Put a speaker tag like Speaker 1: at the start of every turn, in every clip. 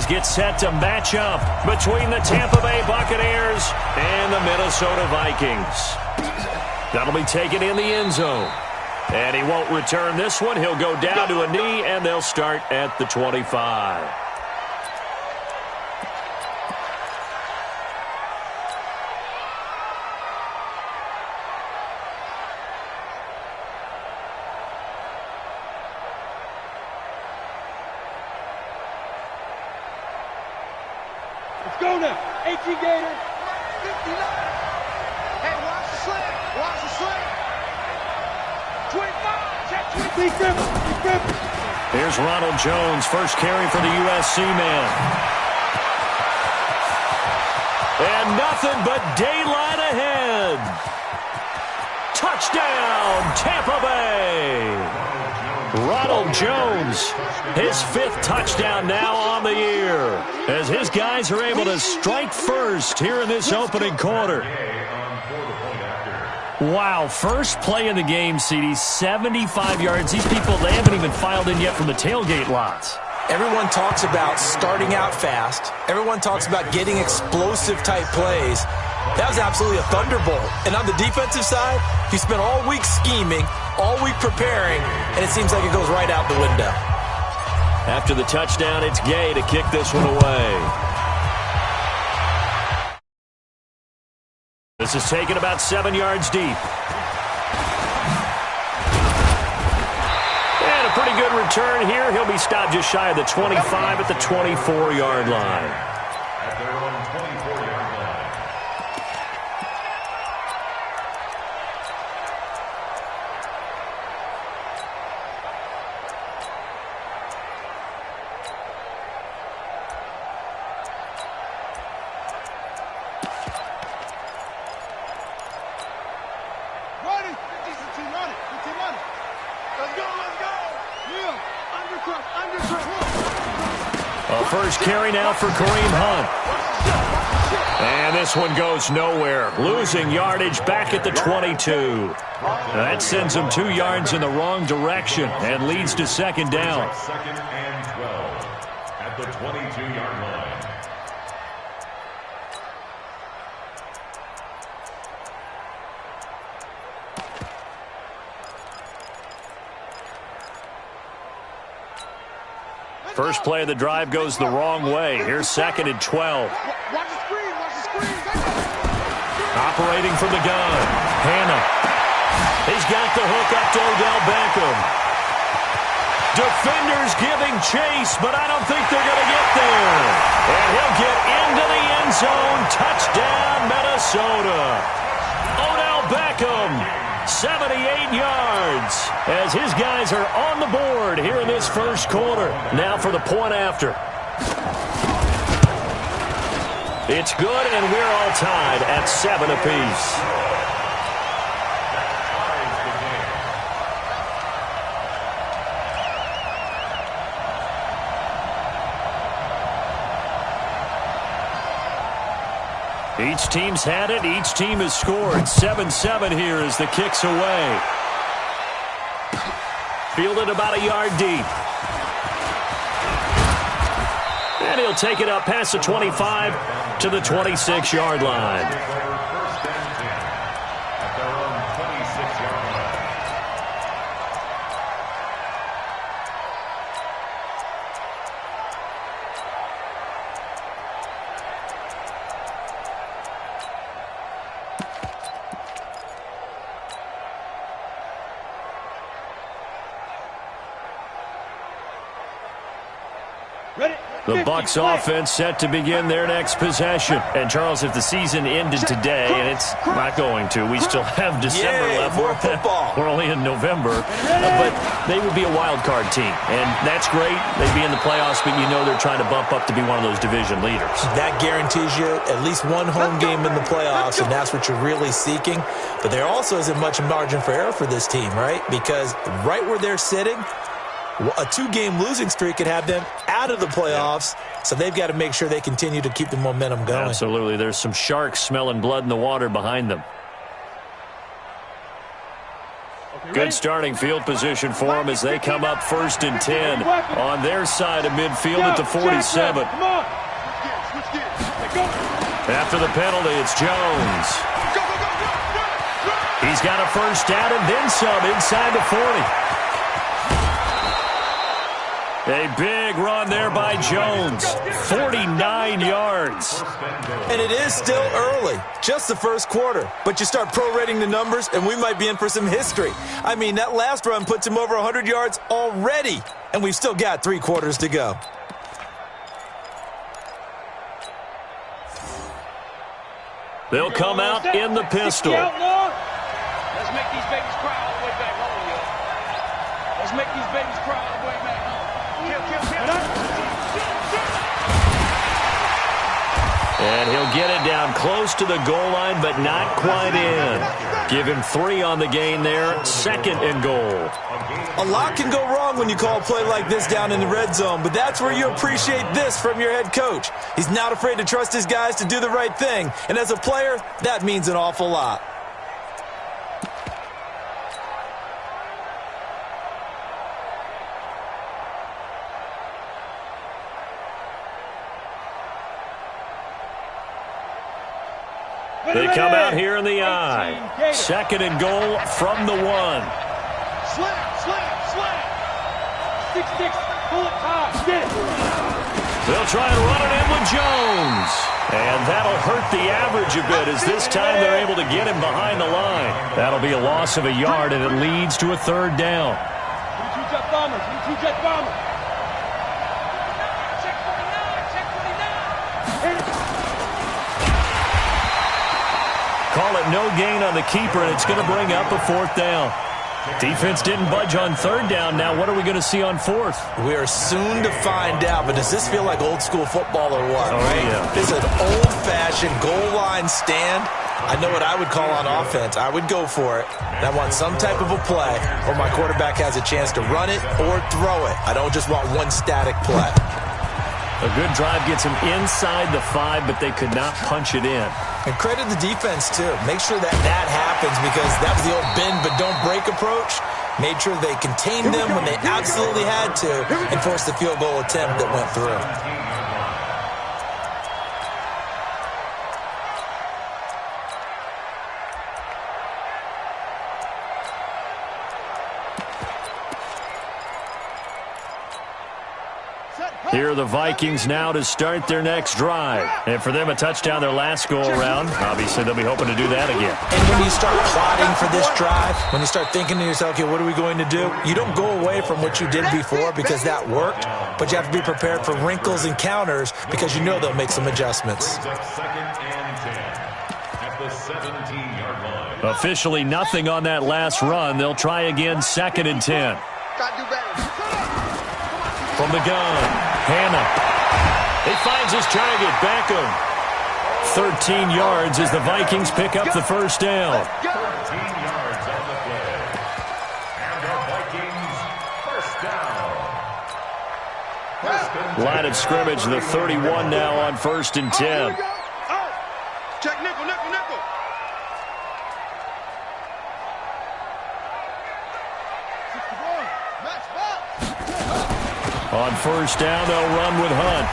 Speaker 1: guys get set to match up between the Tampa Bay Buccaneers and the Minnesota Vikings. That'll be taken in the end zone. And he won't return this one. He'll go down to a knee, and they'll start at the 25.
Speaker 2: Let's go now. 18 Gator. 59. Hey, watch the slant. Watch the slant. 25. Check 20.
Speaker 1: Here's Ronald Jones, first carry for the USC man. And nothing but daylight ahead. Touchdown, Tampa Bay. Ronald Jones, his 5th touchdown now on the year, as his guys are able to strike first here in this opening quarter. Wow, first play of the game, CD, 75 yards. These people, they haven't even filed in yet from the tailgate lots.
Speaker 3: Everyone talks about starting out fast. Everyone talks about getting explosive-type plays. That was absolutely a thunderbolt. And on the defensive side, he spent all week scheming, all week preparing, and it seems like it goes right out the window.
Speaker 1: After the touchdown, it's Gay to kick this one away. This is taken about 7 yards deep. And a pretty good return here. He'll be stopped just shy of the 25 at the 24-yard line.
Speaker 4: At their own 24-yard line.
Speaker 1: A first carry now for Kareem Hunt. And this one goes nowhere. Losing yardage back at the 22. That sends him 2 yards in the wrong direction and leads to second down.
Speaker 4: Second and 12 at the 22-yard line.
Speaker 1: First play of the drive goes the wrong way. Here's second and 12. Operating from the gun. Hannah. He's got the hook up to Odell Beckham. Defenders giving chase, but I don't think they're going to get there. And he'll get into the end zone. Touchdown, Minnesota. Odell Beckham, 78 yards, as his guys are on the board here in this first quarter. Now for the point after. It's good, and we're all tied at 7 apiece. Each team's had it. Each team has scored. 7-7 here as the kick's away. Fielded about a yard deep. And he'll take it up past the 25 to the 26-yard line. The Bucs offense set to begin their next possession. And, Charles, if the season ended today, and it's not going to, we still have December left.
Speaker 3: More football.
Speaker 1: We're only in November. But they would be a wild card team. And that's great. They'd be in the playoffs, but you know they're trying to bump up to be one of those division leaders. That
Speaker 3: guarantees you at least one home game in the playoffs, and that's what you're really seeking. But there also isn't much margin for error for this team, right? Because right where they're sitting, a 2-game losing streak could have them out of the playoffs, so they've got to make sure they continue to keep the momentum going.
Speaker 1: Absolutely. There's some sharks smelling blood in the water behind them. Good starting field position for them as they come up 1st and 10 on their side of midfield at the 47. After the penalty, it's Jones. He's got a first down and then some inside the 40. A big run there by Jones. 49 yards.
Speaker 3: And it is still early, just the first quarter. But you start prorating the numbers, and we might be in for some history. I mean, that last run puts him over 100 yards already, and we've still got 3 quarters to go.
Speaker 1: They'll come out in the pistol.
Speaker 2: Let's make these babies cry all the way back home, yo. Let's make these babies cry all the way back home.
Speaker 1: And he'll get it down close to the goal line, but not quite in. Give him 3 on the gain there, 2nd and goal.
Speaker 3: A lot can go wrong when you call a play like this down in the red zone, but that's where you appreciate this from your head coach. He's not afraid to trust his guys to do the right thing, and as a player, that means an awful lot.
Speaker 1: They come out here in the I. 2nd and goal from the 1.
Speaker 2: Slam, slam, slam. 6-6, pull it high, get it.
Speaker 1: They'll try and run it in with Jones. And that'll hurt the average a bit as this time they're able to get him behind the line. That'll be a loss of a yard, and it leads to a 3rd down.
Speaker 2: 2 jet bombers, 2 jet bombers. Check 49, check 49.
Speaker 1: Call it no gain on the keeper, and it's going to bring up a 4th down. Defense didn't budge on 3rd down. Now what are we going to see on 4th?
Speaker 3: We are soon to find out, but does this feel like old school football or what?
Speaker 1: Oh,
Speaker 3: right?
Speaker 1: Yeah.
Speaker 3: This is an old-fashioned goal line stand. I know what I would call on offense. I would go for it. And I want some type of a play where my quarterback has a chance to run it or throw it. I don't just want one static play.
Speaker 1: A good drive gets them inside the 5, but they could not punch it in.
Speaker 3: And credit the defense, too. Make sure that happens because that was the old bend but don't break approach. Made sure they contained them when they absolutely had to and forced the field goal attempt that went through.
Speaker 1: Here are the Vikings now to start their next drive. And for them, a touchdown their last go-around. Obviously, they'll be hoping to do that again.
Speaker 3: And when you start plotting for this drive, when you start thinking to yourself, okay, what are we going to do? You don't go away from what you did before because that worked, but you have to be prepared for wrinkles and counters because you know they'll make some adjustments.
Speaker 4: 2nd and 10 at the 17-yard line.
Speaker 1: Officially nothing on that last run. They'll try again 2nd and 10.
Speaker 2: Gotta do better.
Speaker 1: From the gun, Hannah. He finds his target, Beckham. 13 yards as the Vikings pick up the 1st down.
Speaker 4: 13 yards on the play. And the Vikings 1st down.
Speaker 1: Line of scrimmage, the 31 now on 1st and 10.
Speaker 2: Check nickel, nickel, nickel.
Speaker 1: On 1st down, they'll run with Hunt.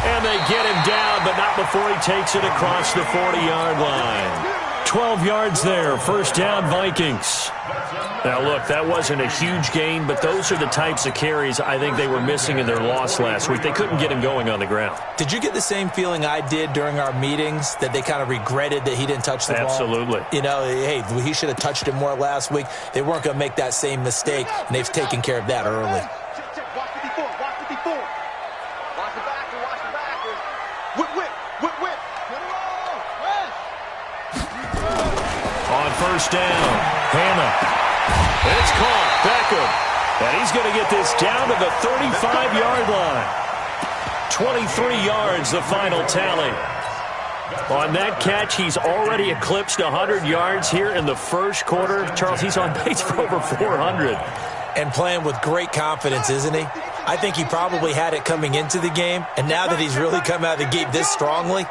Speaker 1: And they get him down, but not before he takes it across the 40-yard line. 12 yards there, 1st down Vikings. Now, look, that wasn't a huge gain, but those are the types of carries I think they were missing in their loss last week. They couldn't get him going on the ground.
Speaker 3: Did you get the same feeling I did during our meetings, that they kind of regretted that he didn't touch the ball?
Speaker 1: Absolutely.
Speaker 3: You know, hey, he should have touched it more last week. They weren't going to make that same mistake, and they've taken care of that early.
Speaker 2: Watch 54, watch 54. Watch the backer, watch the backer. Whip, whip, whip, whip.
Speaker 1: On 1st down, Hannah. And it's caught, Beckham. And he's going to get this down to the 35-yard line. 23 yards, the final tally. On that catch, he's already eclipsed 100 yards here in the 1st quarter. Charles, he's on pace for over 400.
Speaker 3: And playing with great confidence, isn't he? I think he probably had it coming into the game, and now that he's really come out of the gate this strongly,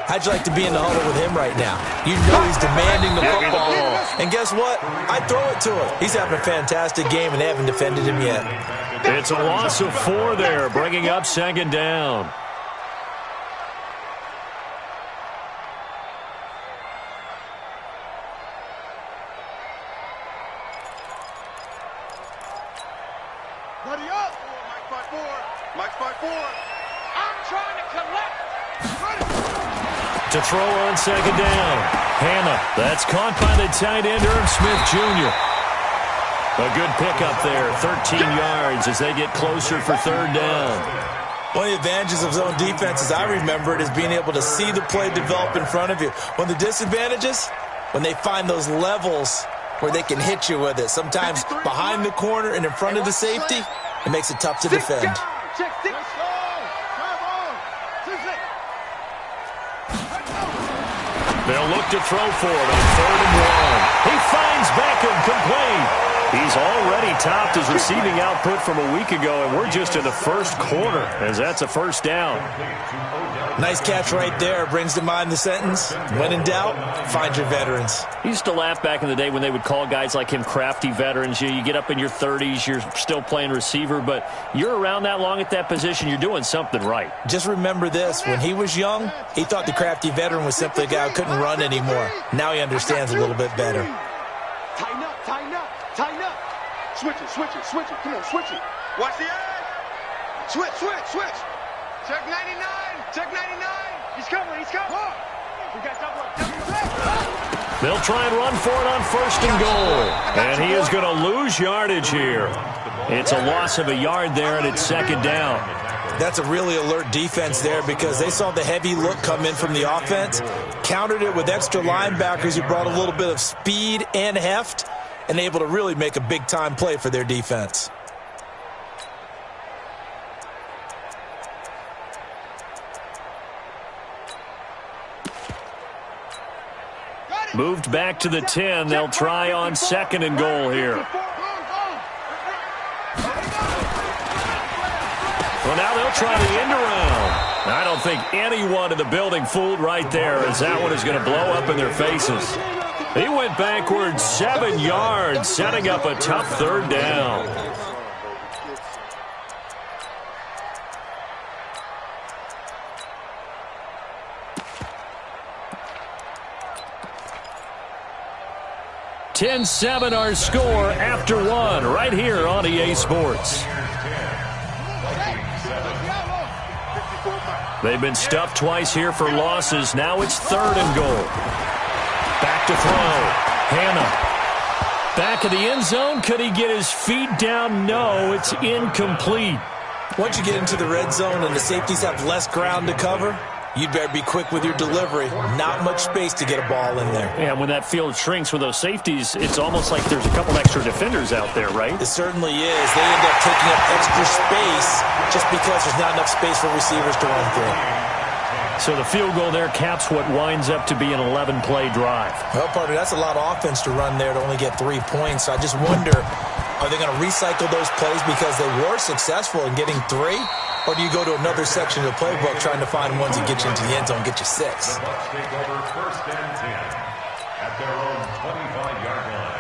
Speaker 3: How'd you like to be in the huddle with him right now? You know he's demanding the football. And guess what? I throw it to him. He's having a fantastic game, and they haven't defended him yet.
Speaker 1: It's a loss of 4 there, bringing up second down.
Speaker 2: Buddy up. Mike 5-4. Mike 5-4. I'm trying to collect.
Speaker 1: To throw on second down. Hannah, that's caught by the tight end, Irv Smith Jr. A good pickup there, 13 yards as they get closer for third down.
Speaker 3: One of the advantages of zone defense, as I remember it, is being able to see the play develop in front of you. One of the disadvantages, when they find those levels where they can hit you with it. Sometimes behind the corner and in front of the safety, it makes it tough to defend.
Speaker 1: They'll look to throw for it on 3rd and 1. He finds Beckham complete. He's already topped his receiving output from a week ago, and we're just in the first quarter as that's a first down.
Speaker 3: Nice catch right there. Brings to mind the sentence, when in doubt, find your veterans.
Speaker 1: He used to laugh back in the day when they would call guys like him crafty veterans. You get up in your 30s, you're still playing receiver, but you're around that long at that position, you're doing something right.
Speaker 3: Just remember this, when he was young, he thought the crafty veteran was simply a guy who couldn't run anymore. Now he understands a little bit better.
Speaker 2: Tighten up, tighten up, tighten up. Switch it, switch it, switch it. Come on, switch it. Watch the edge. Switch, switch, switch. Check 99. Check 99. He's coming, he's coming. We got double.
Speaker 1: They'll try and run for it on 1st and goal. And he is going to lose yardage here. It's a loss of a yard there, and it's 2nd down.
Speaker 3: That's a really alert defense there because they saw the heavy look come in from the offense, countered it with extra linebackers who brought a little bit of speed and heft, and able to really make a big-time play for their defense.
Speaker 1: Moved back to the 10. They'll try on 2nd and goal here. Well, now they'll try the end around. I don't think anyone in the building fooled right there, as that one is going to blow up in their faces. He went backwards 7 yards, setting up a tough 3rd down. (10-7) our score after 1 right here on EA Sports. They've been stuffed twice here for losses. Now it's 3rd and goal. Back to throw. Hannah. Back of the end zone. Could he get his feet down? No, it's incomplete.
Speaker 3: Once you get into the red zone and the safeties have less ground to cover, you'd better be quick with your delivery. Not much space to get a ball in there.
Speaker 1: And when that field shrinks with those safeties, it's almost like there's a couple extra defenders out there, right?
Speaker 3: It certainly is. They end up taking up extra space just because there's not enough space for receivers to run through.
Speaker 1: So the field goal there caps what winds up to be an 11-play drive.
Speaker 3: Well, partner, that's a lot of offense to run there to only get 3 points. So I just wonder, are they going to recycle those plays because they were successful in getting 3? Or do you go to another section of the playbook trying to find ones that get you into the end zone and get you 6?
Speaker 4: Bucks take over 1st and 10 at their own 25-yard line.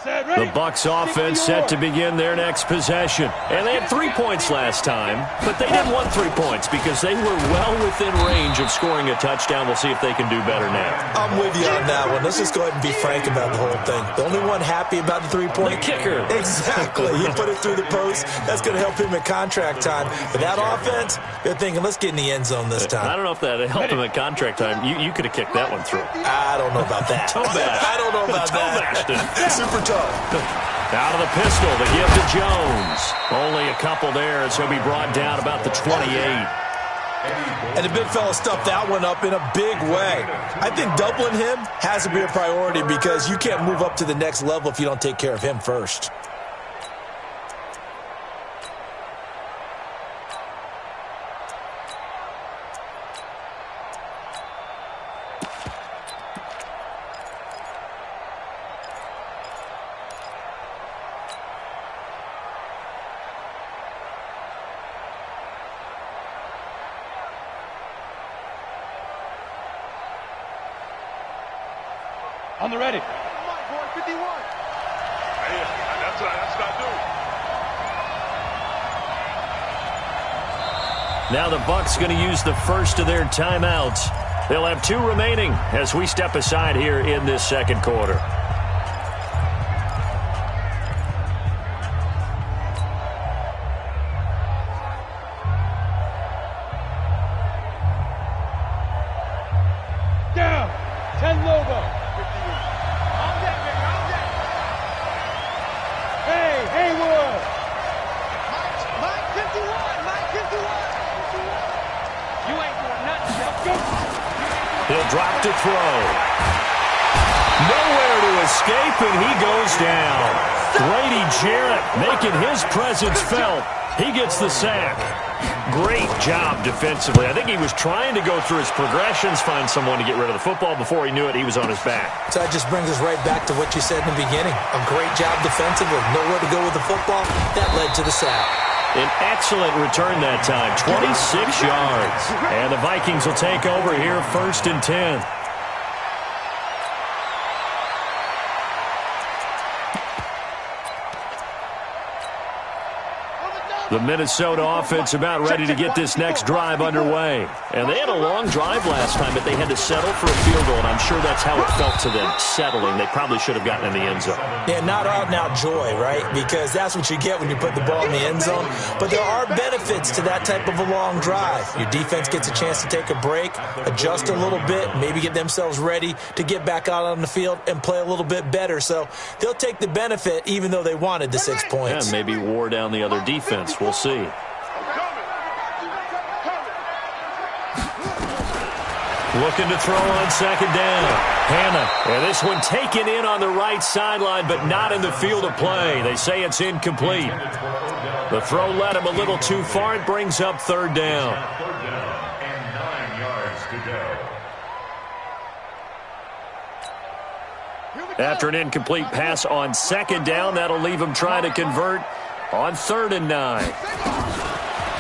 Speaker 1: The Bucks offense set to begin their next possession. And they had 3 points last time, but they didn't want 3 points because they were well within range of scoring a touchdown. We'll see if they can do better now.
Speaker 3: I'm with you on that one. Let's just go ahead and be frank about the whole thing. The only one happy about the 3-point?
Speaker 1: The kicker.
Speaker 3: Exactly. He put it through the post. That's going to help him at contract time. But that offense, they're thinking, let's get in the end zone this time.
Speaker 1: I don't know if that helped him at contract time. You could have kicked that one through.
Speaker 3: I don't know about that. I don't know about that. Super tough.
Speaker 1: Out of the pistol, the give to Jones. Only a couple there as he'll be brought down about the 28.
Speaker 3: And the big fella stuffed that one up in a big way. I think doubling him has to be a priority because you can't move up to the next level if you don't take care of him first.
Speaker 2: On the ready. Come on, boy, 51. Hey, that's what I do.
Speaker 1: Now the Bucs going to use the first of their timeouts. They'll have 2 remaining as we step aside here in this second quarter.
Speaker 2: Down. 10 Lobo. On deck, baby, on deck. Hey, Haywood. Mike 51. Mike 51. You ain't doing nothing. Let's go.
Speaker 1: He'll drop to throw. Nowhere to escape, and he goes down. Grady Jarrett making his presence felt. He gets the sack. Great job defensively. I think he was trying to go through his progressions, find someone to get rid of the football. Before he knew it, he was on his back.
Speaker 3: So that just brings us right back to what you said in the beginning. A great job defensively. Nowhere to go with the football. That led to the sack.
Speaker 1: An excellent return that time, 26 yards. And the Vikings will take over here, 1st and 10. The Minnesota offense about ready to get this next drive underway. And they had a long drive last time, but they had to settle for a field goal, and I'm sure that's how it felt to them, settling. They probably should have gotten in the end zone.
Speaker 3: Yeah, not out-and-out joy, right? Because that's what you get when you put the ball in the end zone. But there are benefits to that type of a long drive. Your defense gets a chance to take a break, adjust a little bit, maybe get themselves ready to get back out on the field and play a little bit better. So they'll take the benefit even though they wanted the 6 points.
Speaker 1: Yeah, maybe wore down the other defense. We'll see. Looking to throw on 2nd down. Hannah. And this one taken in on the right sideline, but not in the field of play. They say it's incomplete. The throw led him a little too far. It brings up 3rd down.
Speaker 4: And 9 yards to go.
Speaker 1: After an incomplete pass on 2nd down, that'll leave him trying to convert on 3rd and 9.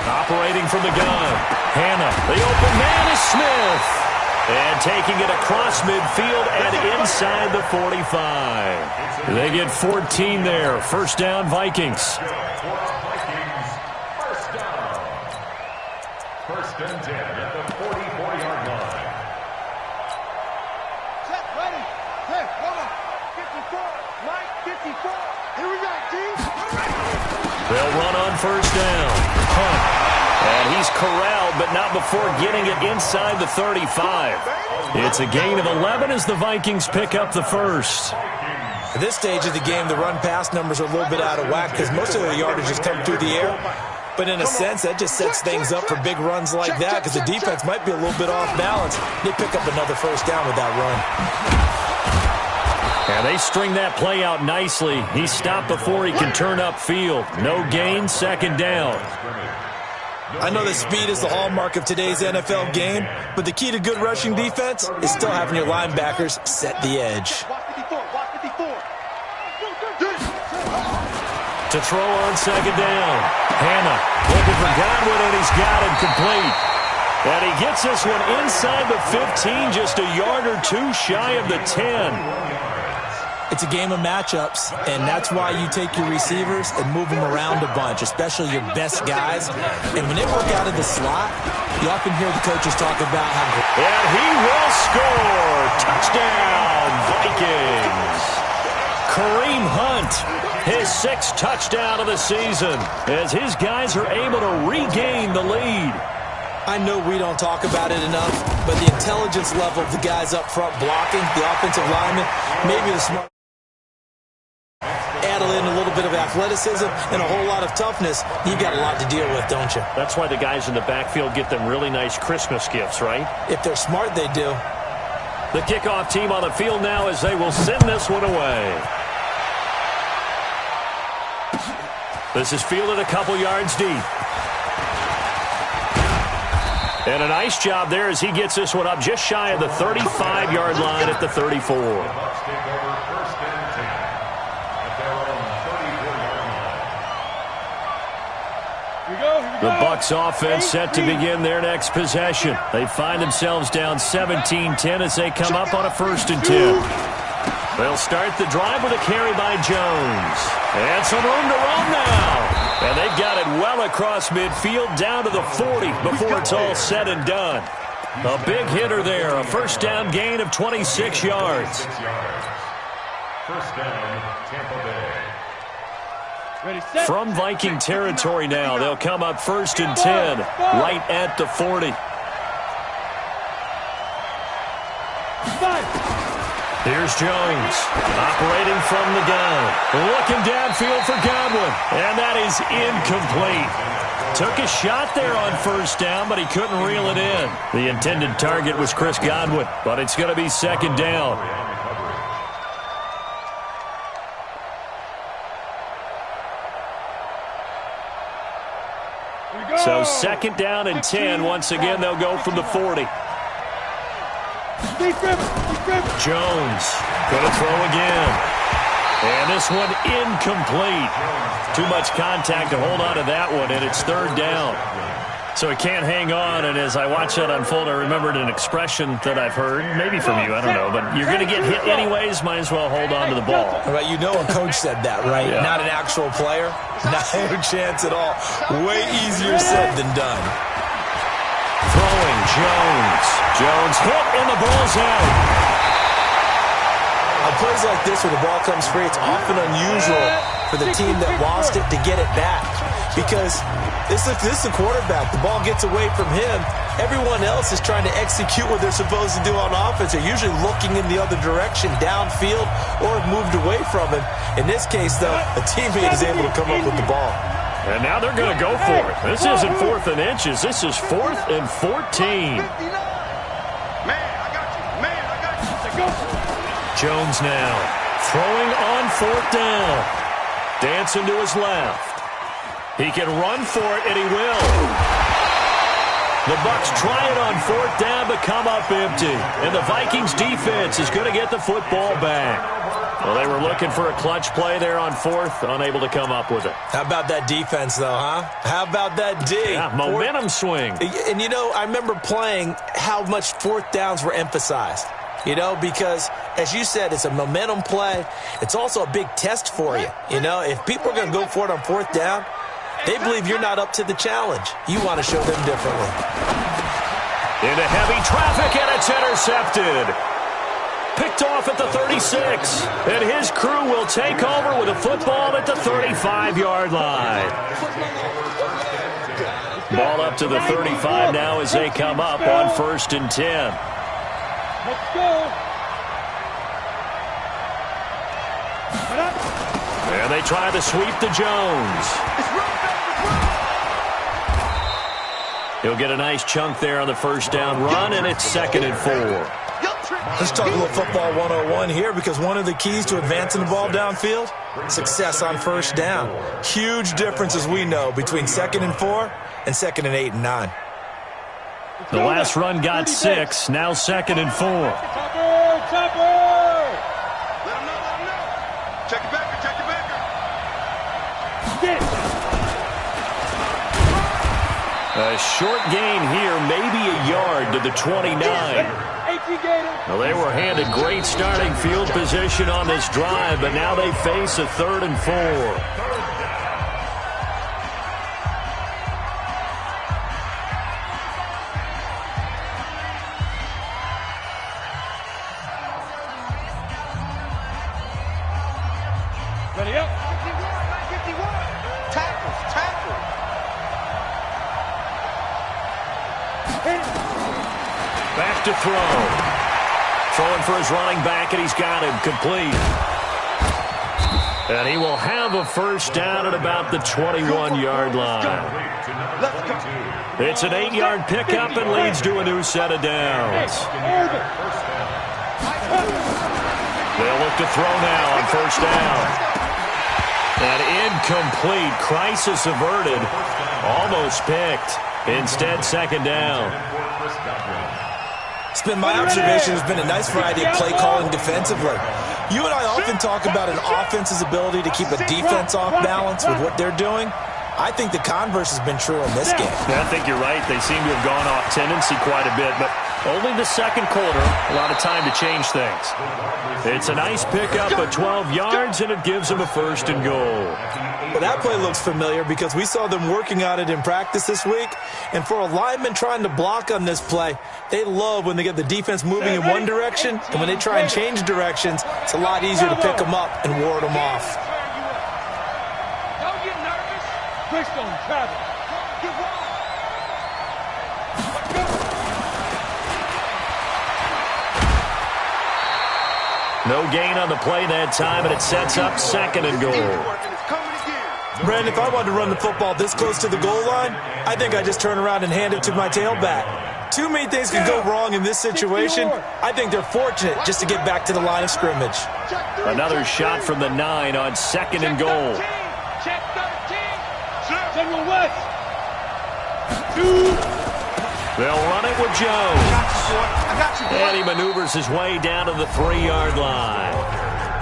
Speaker 1: Operating from the gun. Hannah. The open man is Smith. And taking it across midfield and inside the 45. They get 14 there. 1st down, Vikings.
Speaker 4: First down. 1st and 10 at the 44-yard line.
Speaker 2: Set, ready. Hey, come on. 54. Mike 54. Here we go, team.
Speaker 1: They'll run on 1st down. Hunt. And he's corralled, but not before getting it inside the 35. It's a gain of 11 as the Vikings pick up the 1st.
Speaker 3: At this stage of the game, the run-pass numbers are a little bit out of whack because most of the yardage has come through the air. But in a sense, that just sets things up for big runs like that because the defense might be a little bit off balance. They pick up another 1st down with that run.
Speaker 1: And they string that play out nicely. He's stopped before he can turn upfield. No gain, 2nd down.
Speaker 3: I know that speed is the hallmark of today's NFL game, but the key to good rushing defense is still having your linebackers set the edge.
Speaker 1: To throw on 2nd down. Hannah looking for Godwin, and he's got him complete. And he gets this one inside the 15, just a yard or 2 shy of the 10.
Speaker 3: It's a game of matchups, and that's why you take your receivers and move them around a bunch, especially your best guys. And when they work out of the slot, you often hear the coaches talk about how...
Speaker 1: And he will score! Touchdown, Vikings! Kareem Hunt, his 6th touchdown of the season, as his guys are able to regain the lead.
Speaker 3: I know we don't talk about it enough, but the intelligence level of the guys up front blocking, the offensive linemen, maybe the smart... add in a little bit of athleticism and a whole lot of toughness, you've got a lot to deal with, don't you?
Speaker 1: That's why the guys in the backfield get them really nice Christmas gifts, right?
Speaker 3: If they're smart, they do.
Speaker 1: The kickoff team on the field now as they will send this one away. This is fielded a couple yards deep. And a nice job there as he gets this one up just shy of the 35-yard line at the 34. The Bucs offense set to begin their next possession. They find themselves down 17-10 as they come up on a 1st and 10. They'll start the drive with a carry by Jones. And some room to run now. And they've got it well across midfield down to the 40 before it's all said and done. A big hitter there, a first down gain of 26 yards.
Speaker 4: First down, Tampa Bay.
Speaker 1: From Viking territory now, they'll come up 1st and 10, right at the 40. Here's Jones, operating from the gun. Looking downfield for Godwin, and that is incomplete. Took a shot there on 1st down, but he couldn't reel it in. The intended target was Chris Godwin, but it's going to be 2nd down. So 2nd down and 10. Once again, they'll go from the 40. Jones going to throw again. And this one incomplete. Too much contact to hold on to that one, and it's 3rd down. So he can't hang on, and as I watch that unfold, I remembered an expression that I've heard, maybe from you, I don't know, but you're going to get hit anyways, might as well hold on to the ball.
Speaker 3: Right, you know a coach said that, right? Yeah. Not an actual player. Not a chance at all. Way easier said than done.
Speaker 1: Throwing Jones. Jones hit, and the ball's out.
Speaker 3: On plays like this where the ball comes free, it's often unusual for the team that lost it to get it back. Because this is the quarterback. The ball gets away from him. Everyone else is trying to execute what they're supposed to do on offense. They're usually looking in the other direction, downfield, or moved away from him. In this case, though, a teammate is able to come up with the ball.
Speaker 1: And now they're going to go for it. This isn't 4th and inches. This is 4th and 14. Jones now throwing on 4th down. Dancing to his left. He can run for it, and he will. The Bucs try it on 4th down, but come up empty. And the Vikings defense is going to get the football back. Well, they were looking for a clutch play there on 4th, unable to come up with it.
Speaker 3: How about that defense, though, huh? How about that D?
Speaker 1: Yeah, momentum swing.
Speaker 3: And, you know, I remember playing how much 4th downs were emphasized. You know, because, as you said, it's a momentum play. It's also a big test for you. You know, if people are going to go for it on 4th down, they believe you're not up to the challenge. You want to show them differently.
Speaker 1: Into heavy traffic, and it's intercepted. Picked off at the 36. And his crew will take over with a football at the 35-yard line. Ball up to the 35 now as they come up on 1st and 10.
Speaker 2: Let's go.
Speaker 1: And they try to sweep to Jones. He'll get a nice chunk there on the 1st down run, and it's 2nd and 4.
Speaker 3: Let's talk a little football 101 here, because one of the keys to advancing the ball downfield, success on 1st down. Huge difference, as we know, between 2nd and 4 and 2nd and 8 and 9.
Speaker 1: The last run got 6, now 2nd and 4.
Speaker 2: Chopper! Let him know. Check it back, check it back.
Speaker 1: A short gain here, maybe a yard to the 29. Well, they were handed great starting field position on this drive, but now they face a 3rd and 4.
Speaker 2: Ready up. 51. Tackle.
Speaker 1: Back to throw. Throwing for his running back, and he's got him complete. And he will have a 1st down at about the 21-yard line. It's an 8-yard pickup and leads to a new set of downs. They'll look to throw now on 1st down. An incomplete, crisis averted, almost picked. Instead, 2nd down.
Speaker 3: It's been my observation. There's been a nice variety of play calling defensively. You and I often talk about an offense's ability to keep a defense off balance with what they're doing. I think the converse has been true in this game.
Speaker 1: I think you're right. They seem to have gone off tendency quite a bit, but Only the second quarter. A lot of time to change things. It's a nice pickup of 12 yards, and it gives them a 1st and goal.
Speaker 3: Well, that play looks familiar because we saw them working on it in practice this week. And for a lineman trying to block on this play, they love when they get the defense moving in one direction. And when they try and change directions, it's a lot easier to pick them up and ward them off.
Speaker 2: Don't get nervous. Push on travel. Get wide. Let's go.
Speaker 1: No gain on the play that time, and it sets up 2nd and goal.
Speaker 3: Brandon, if I wanted to run the football this close to the goal line, I think I just turn around and hand it to my tailback. Too many things can go wrong in this situation. I think they're fortunate just to get back to the line of scrimmage.
Speaker 1: Another shot from the 9 on 2nd and goal.
Speaker 2: Check 13. General West. 2.
Speaker 1: They'll run it with Jones. And he maneuvers his way down to the 3-yard line.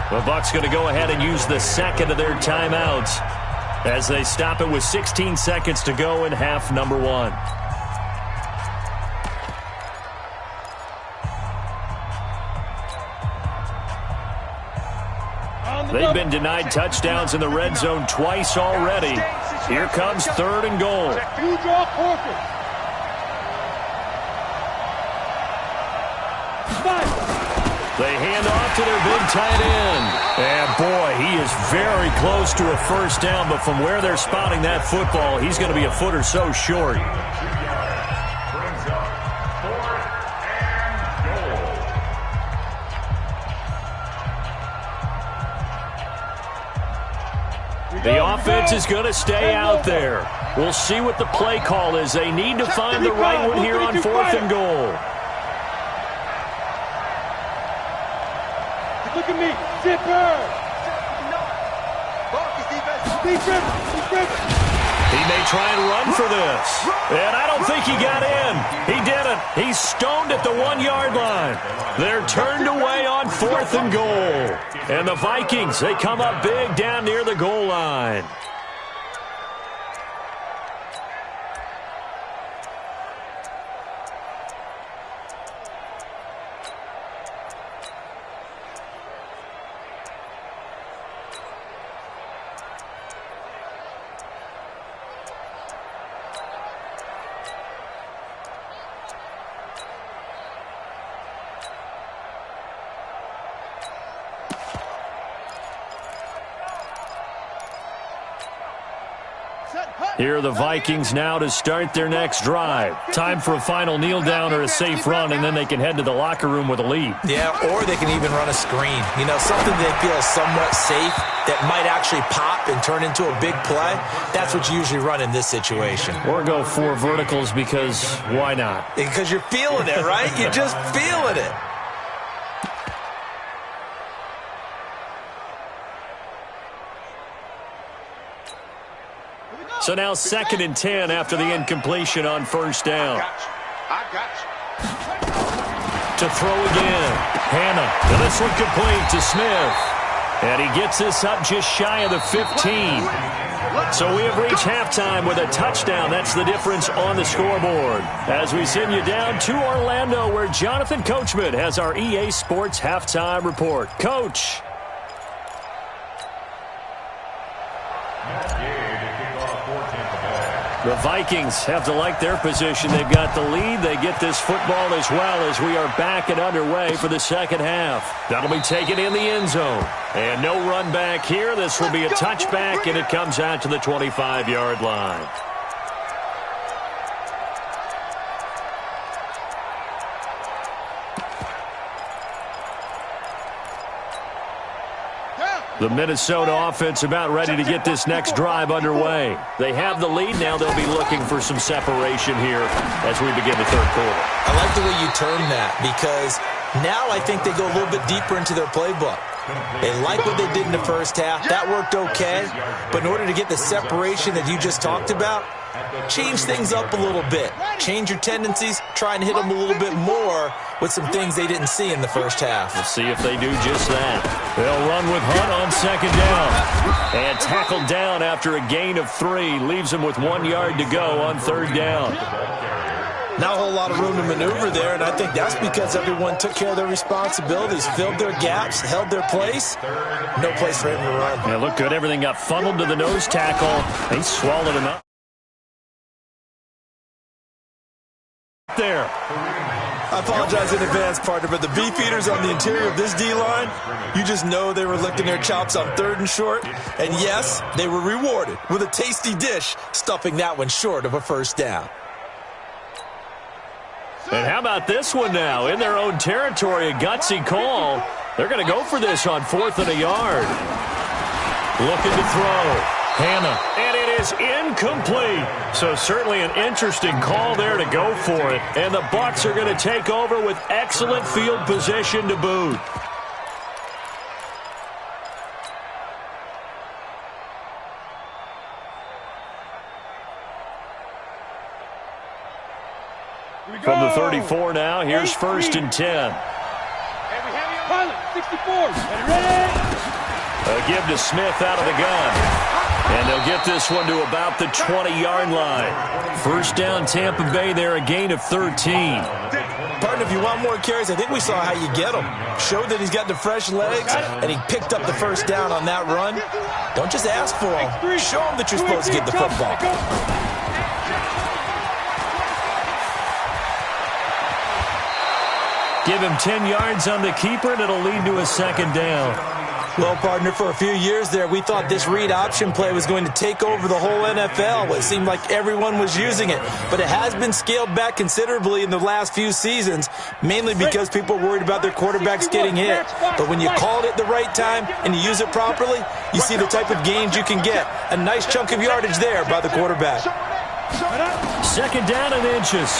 Speaker 1: The Bucs going to go ahead and use the 2nd of their timeouts as they stop it with 16 seconds to go in half number 1. They've been denied touchdowns in the red zone twice already. Here comes 3rd and goal.
Speaker 2: You draw corporate.
Speaker 1: They hand off to their big tight end. And, boy, he is very close to a 1st down, but from where they're spotting that football, he's going to be a foot or so short. The offense is going to stay out there. We'll see what the play call is. They need to find the right one here on 4th and goal.
Speaker 2: Look at me. Zipper.
Speaker 1: He may try and run for this. And I don't think he got in. He didn't. He's stoned at the 1-yard line. They're turned away on 4th and goal. And the Vikings, they come up big down near the goal line. Here are the Vikings now to start their next drive. Time for a final kneel down or a safe run, and then they can head to the locker room with a lead.
Speaker 3: Yeah, or they can even run a screen. You know, something they feel somewhat safe that might actually pop and turn into a big play. That's what you usually run in this situation.
Speaker 1: Or go 4 verticals because why not?
Speaker 3: Because you're feeling it, right? You're just feeling it.
Speaker 1: So now 2nd and 10 after the incompletion on 1st down.
Speaker 2: I got you.
Speaker 1: To throw again. Hannah. And this one complete to Smith. And he gets this up just shy of the 15. So we have reached halftime with a touchdown. That's the difference on the scoreboard. As we send you down to Orlando, where Jonathan Coachman has our EA Sports halftime report. Coach. The Vikings have to like their position. They've got the lead. They get this football as well as we are back and underway for the 2nd half. That'll be taken in the end zone. And no run back here. This will be a touchback, and it comes out to the 25-yard line. The Minnesota offense about ready to get this next drive underway. They have the lead. Now they'll be looking for some separation here as we begin the 3rd quarter.
Speaker 3: I like the way you term that because now I think they go a little bit deeper into their playbook. They like what they did in the 1st half. That worked okay. But in order to get the separation that you just talked about, change things up a little bit. Change your tendencies. Try and hit them a little bit more with some things they didn't see in the 1st half.
Speaker 1: We'll see if they do just that. They'll run with Hunt on 2nd down. And tackled down after a gain of 3. Leaves him with 1 yard to go on 3rd down.
Speaker 3: Not a whole lot of room to maneuver there, and I think that's because everyone took care of their responsibilities, filled their gaps, held their place. No place for him to run.
Speaker 1: Yeah, looked good. Everything got funneled to the nose tackle. He swallowed him up. There.
Speaker 3: I apologize in advance, partner, but the beefeaters on the interior of this D-line, you just know they were licking their chops on 3rd and short. And yes, they were rewarded with a tasty dish, stuffing that one short of a first down.
Speaker 1: And how about this one now? In their own territory, a gutsy call. They're going to go for this on 4th and a yard. Looking to throw. Hannah. And it is incomplete. So certainly an interesting call there to go for it. And the Bucs are going to take over with excellent field position to boot. From the 34 now, here's 1st and 10.
Speaker 2: Pilot, 64. Ready?
Speaker 1: A give to Smith out of the gun. And they'll get this one to about the 20-yard line. 1st down, Tampa Bay there, a gain of 13.
Speaker 3: Partner, if you want more carries, I think we saw how you get them. Showed that he's got the fresh legs, and he picked up the first down on that run. Don't just ask for them. Show them that you're supposed to get the football.
Speaker 1: Give him 10 yards on the keeper, and it'll lead to a 2nd down.
Speaker 3: Well, partner, for a few years there, we thought this read option play was going to take over the whole NFL. It seemed like everyone was using it. But it has been scaled back considerably in the last few seasons, mainly because people are worried about their quarterbacks getting hit. But when you call it at the right time and you use it properly, you see the type of gains you can get. A nice chunk of yardage there by the quarterback.
Speaker 1: 2nd down and inches.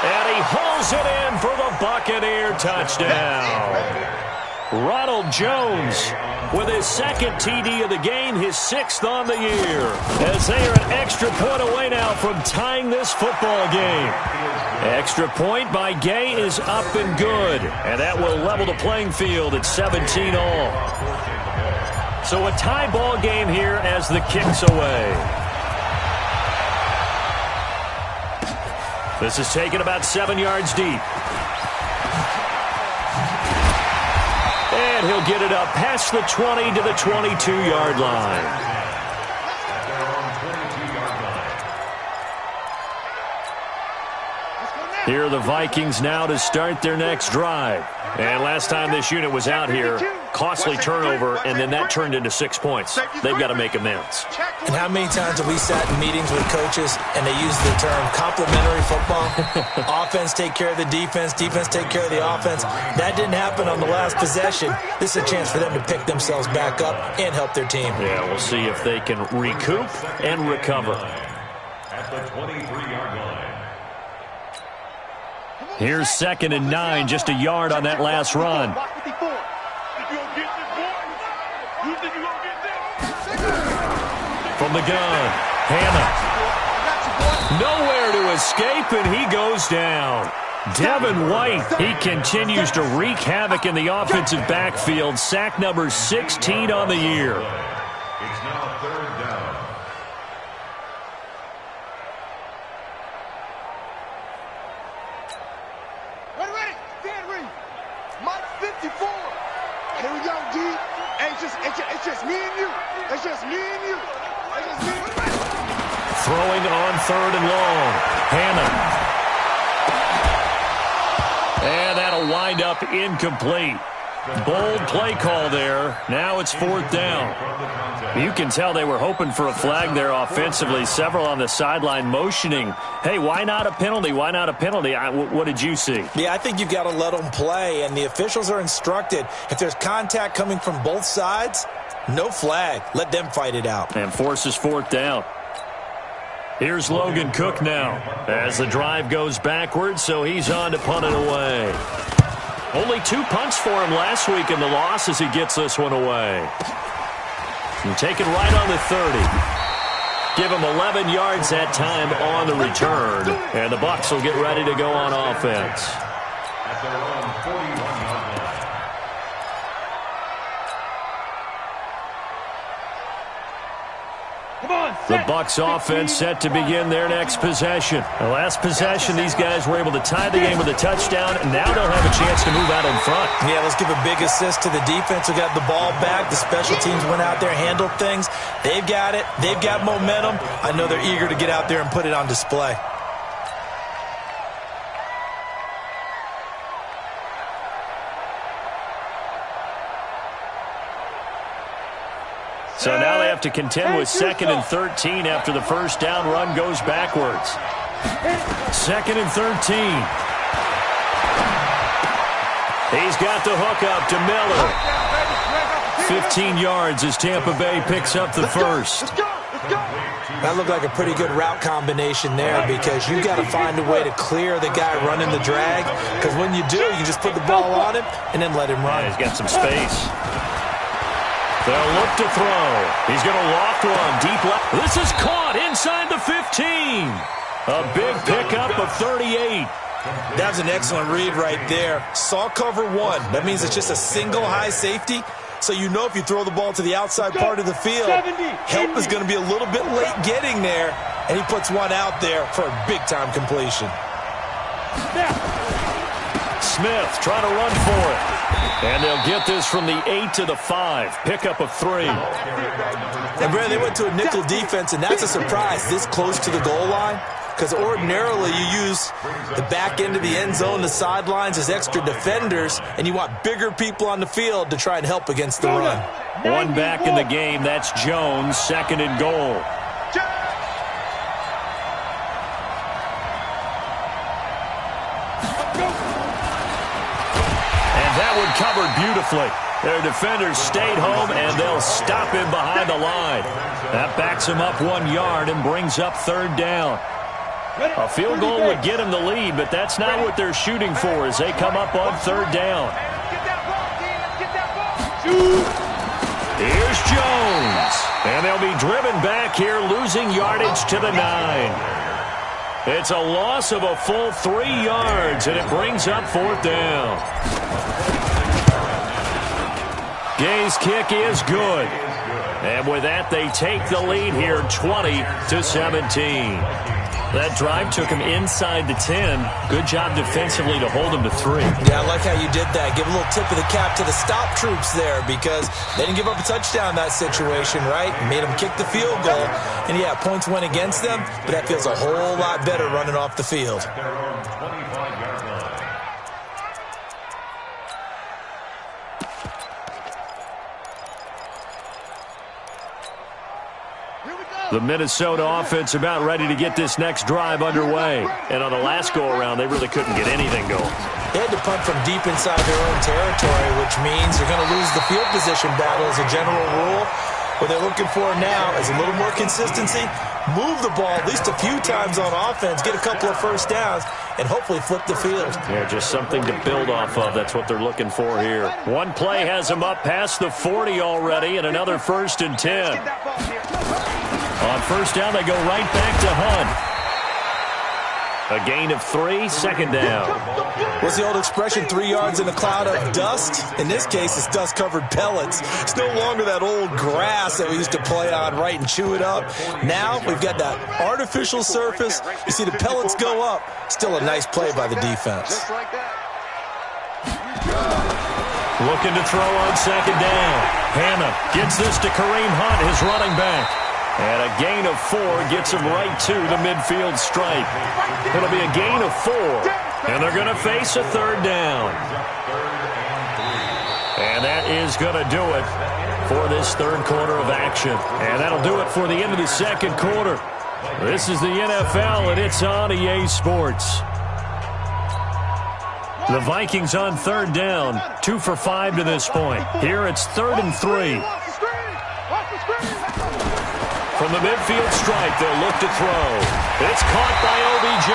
Speaker 1: And he hauls it in for the Buccaneer touchdown. Ronald Jones with his 2nd TD of the game, his 6th on the year. As they are an extra point away now from tying this football game. Extra point by Gay is up and good. And that will level the playing field at 17 all. So a tie ball game here as the kick's away. This is taken about 7 yards deep. And he'll get it up past the 20 to the 22-yard line. Here are the Vikings now to start their next drive. And last time this unit was out here, costly turnover, and then that turned into 6 points. They've got to make amends.
Speaker 3: And how many times have we sat in meetings with coaches and they use the term complementary football? Offense take care of the defense, defense take care of the offense. That didn't happen on the last possession. This is a chance for them to pick themselves back up and help their team.
Speaker 1: Yeah, we'll see if they can recoup and recover.
Speaker 4: At the 23-yard line.
Speaker 1: Here's 2nd and 9, just a yard on that last run. From the gun, Hannah. Nowhere to escape, and he goes down. Devin White, he continues to wreak havoc in the offensive backfield. Sack number 16 on the year.
Speaker 4: It's now 3rd down.
Speaker 2: Ready? Stand ready. Mike 54. Here we go, D. Hey, it's just me and you. It's just me and you. It's just me and you.
Speaker 1: Throwing on 3rd and long. Hannah. And that'll wind up incomplete. Bold play call there. Now it's 4th down. You can tell they were hoping for a flag there offensively. Several on the sideline motioning. Hey, why not a penalty? Why not a penalty? What did you see?
Speaker 3: Yeah, I think you've got to let them play, and the officials are instructed. If there's contact coming from both sides, no flag. Let them fight it out.
Speaker 1: And forces 4th down. Here's Logan Cook now as the drive goes backwards, so he's on to punt it away. Only 2 punts for him last week in the loss as he gets this one away. And take it right on the 30. Give him 11 yards that time on the return. And the Bucs will get ready to go on offense.
Speaker 4: At their own 41-yard line.
Speaker 1: The Bucs offense set to begin their next possession. The last possession, these guys were able to tie the game with a touchdown, and now they'll have a chance to move out in front.
Speaker 3: Yeah, let's give a big assist to the defense who got the ball back. The special teams went out there, handled things. They've got it. They've got momentum. I know they're eager to get out there and put it on display.
Speaker 1: So now they have to contend with 2nd and 13 after the first down run goes backwards. 2nd and 13. He's got the hook up to Miller. 15 yards as Tampa Bay picks up the first.
Speaker 3: That looked like a pretty good route combination there because you got to find a way to clear the guy running the drag, because when you do, you just put the ball on him and then let him run.
Speaker 1: Yeah, he's got some space. They'll look to throw. He's going to loft one deep left. This is caught inside the 15. A big pickup of 38.
Speaker 3: That was an excellent read right there. Saw cover one. That means it's just a single high safety. So you know if you throw the ball to the outside part of the field, help is going to be a little bit late getting there. And he puts one out there for a big-time completion.
Speaker 1: Smith trying to run for it. And they'll get this from the 8 to the 5. Pickup of 3.
Speaker 3: And, Brad, they went to a nickel defense, and that's a surprise this close to the goal line. Because ordinarily you use the back end of the end zone, the sidelines as extra defenders, and you want bigger people on the field to try and help against the run.
Speaker 1: One back in the game. That's Jones, 2nd and goal. Covered beautifully. Their defenders stayed home, and they'll stop him behind the line. That backs him up 1 yard and brings up 3rd down. A field goal would get him the lead, but that's not what they're shooting for as they come up on 3rd down. Here's Jones. And they'll be driven back here, losing yardage to the 9. It's a loss of a full 3 yards, and it brings up 4th down. Gay's kick is good. And with that, they take the lead here 20-17. That drive took him inside the 10. Good job defensively to hold him to 3.
Speaker 3: Yeah, I like how you did that. Give a little tip of the cap to the stop troops there because they didn't give up a touchdown in that situation, right? Made them kick the field goal. And, yeah, points went against them, but that feels a whole lot better running off the field.
Speaker 1: The Minnesota offense about ready to get this next drive underway. And on the last go-around, they really couldn't get anything going.
Speaker 3: They had to punt from deep inside their own territory, which means they're going to lose the field position battle as a general rule. What they're looking for now is a little more consistency, move the ball at least a few times on offense, get a couple of first downs, and hopefully flip the field. Yeah,
Speaker 1: just something to build off of. That's what they're looking for here. One play has them up past the 40 already, and another 1st and 10. On 1st down, they go right back to Hunt. A gain of 3, 2nd down.
Speaker 3: What's the old expression, 3 yards in a cloud of dust? In this case, it's dust-covered pellets. It's no longer that old grass that we used to play on, right, and chew it up. Now we've got that artificial surface. You see the pellets go up. Still a nice play by the defense.
Speaker 1: Looking to throw on 2nd down. Hannah gets this to Kareem Hunt, his running back. And a gain of 4 gets him right to the midfield stripe. It'll be a gain of 4. And they're going to face a 3rd down. And that is going to do it for this 3rd quarter of action. And that'll do it for the end of the 2nd quarter. This is the NFL, and it's on EA Sports. The Vikings on 3rd down, 2 for 5 to this point. Here it's 3rd and 3. From the midfield stripe, they'll look to throw. It's caught by OBJ.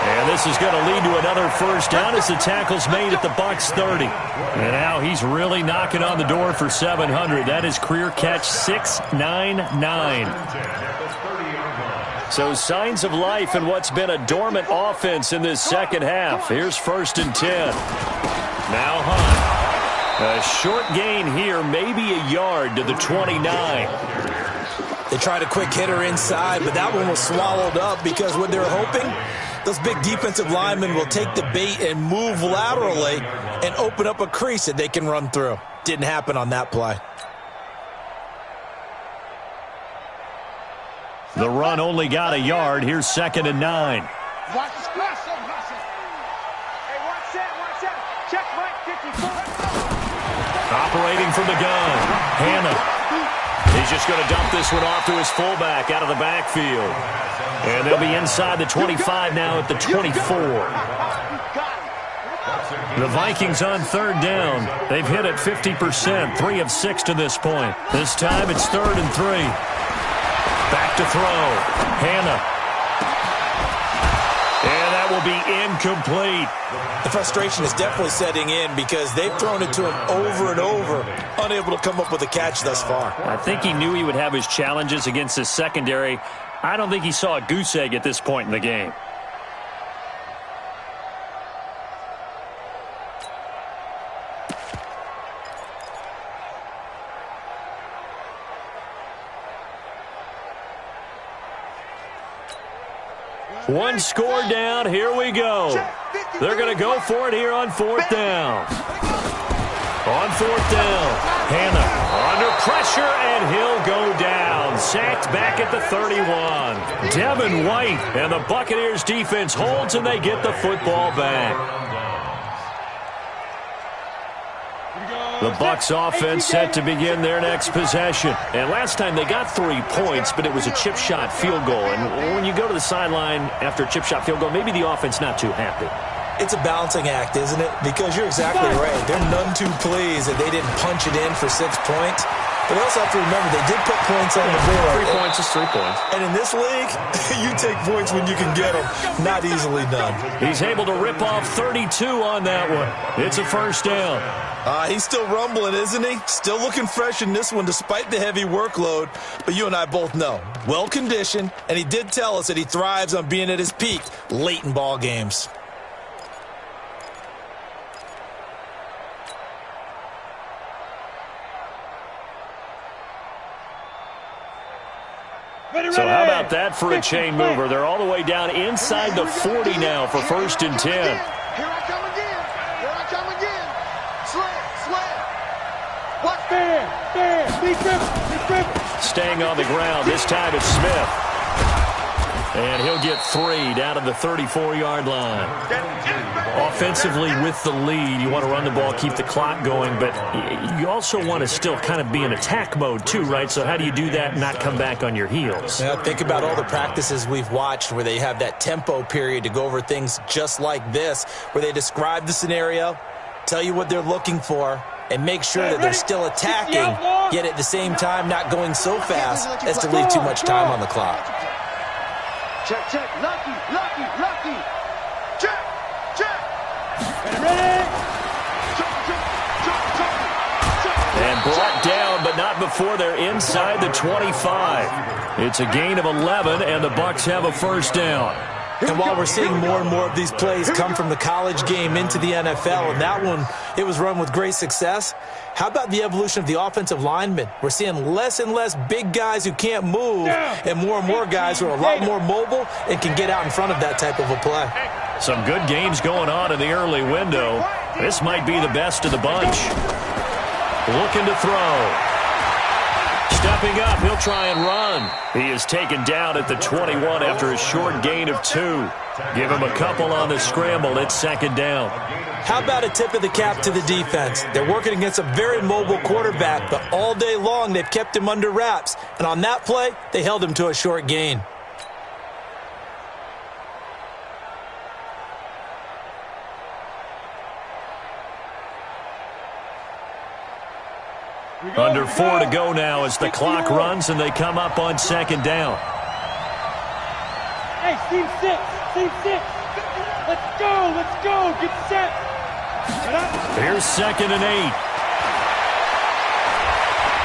Speaker 1: And this is going to lead to another 1st down as the tackle's made at the Bucs 30. And now he's really knocking on the door for 700. That is career catch 699. So signs of life in what's been a dormant offense in this 2nd half. Here's 1st and 10. Now Hunt. A short gain here, maybe a yard to the 29.
Speaker 3: They tried a quick hitter inside, but that one was swallowed up because what they're hoping, those big defensive linemen will take the bait and move laterally and open up a crease that they can run through. Didn't happen on that play.
Speaker 1: The run only got a yard. Here's 2nd and 9.
Speaker 2: Watch the splash. Hey, watch that. Check right, 54.
Speaker 1: Operating from the gun. Hannah. He's just going to dump this one off to his fullback out of the backfield. And they'll be inside the 25 now at the 24. The Vikings on 3rd down. They've hit it 50%, 3 of 6 to this point. This time it's 3rd and 3. Back to throw. Hannah. And that will be incomplete.
Speaker 3: The frustration is definitely setting in because they've thrown it to him over and over, unable to come up with a catch thus far.
Speaker 1: I think he knew he would have his challenges against his secondary. I don't think he saw a goose egg at this point in the game. One score down. Here we go. They're going to go for it here on 4th down. On 4th down, Hannah under pressure, and he'll go down. Sacked back at the 31. Devin White and the Buccaneers defense holds, and they get the football back. The Bucs offense set to begin their next possession. And last time they got 3 points, but it was a chip shot field goal. And when you go to the sideline after a chip shot field goal, maybe the offense not too happy.
Speaker 3: It's a balancing act, isn't it? Because you're exactly right. They're none too pleased that they didn't punch it in for 6 points. But they also have to remember they did put points on the board.
Speaker 1: 3 points is 3 points.
Speaker 3: And in this league, you take points when you can get them. Not easily done.
Speaker 1: He's able to rip off 32 on that one. It's a 1st down.
Speaker 3: He's still rumbling, isn't he? Still looking fresh in this one despite the heavy workload. But you and I both know, well-conditioned, and he did tell us that he thrives on being at his peak late in ball games.
Speaker 1: So how about that for a chain mover? They're all the way down inside the 40 now for 1st and 10.
Speaker 2: Here I come again. Sled. Watch there. Be tripping.
Speaker 1: Staying on the ground. This time it's Smith. And he'll get 3 down to the 34-yard line. Offensively with the lead, you want to run the ball, keep the clock going, but you also want to still kind of be in attack mode too, right? So how do you do that and not come back on your heels?
Speaker 3: Yeah, think about all the practices we've watched where they have that tempo period to go over things just like this, where they describe the scenario, tell you what they're looking for, and make sure that they're still attacking, yet at the same time not going so fast as to leave too much time on the clock.
Speaker 2: Check. Lucky. Check.
Speaker 1: And brought down, but not before they're inside the 25. It's a gain of 11, and the Bucs have a 1st down.
Speaker 3: And while we're seeing more and more of these plays come from the college game into the NFL, and that one, it was run with great success, how about the evolution of the offensive linemen? We're seeing less and less big guys who can't move and more guys who are a lot more mobile and can get out in front of that type of a play.
Speaker 1: Some good games going on in the early window. This might be the best of the bunch. Looking to throw. Stepping up, he'll try and run. He is taken down at the 21 after a short gain of 2. Give him a couple on the scramble. It's 2nd down.
Speaker 3: How about a tip of the cap to the defense? They're working against a very mobile quarterback, but all day long they've kept him under wraps. And on that play, they held him to a short gain.
Speaker 1: Under 4 to go now as the clock runs and they come up on 2nd down.
Speaker 5: Hey, team 6. Let's go. Get set.
Speaker 1: Here's 2nd and 8.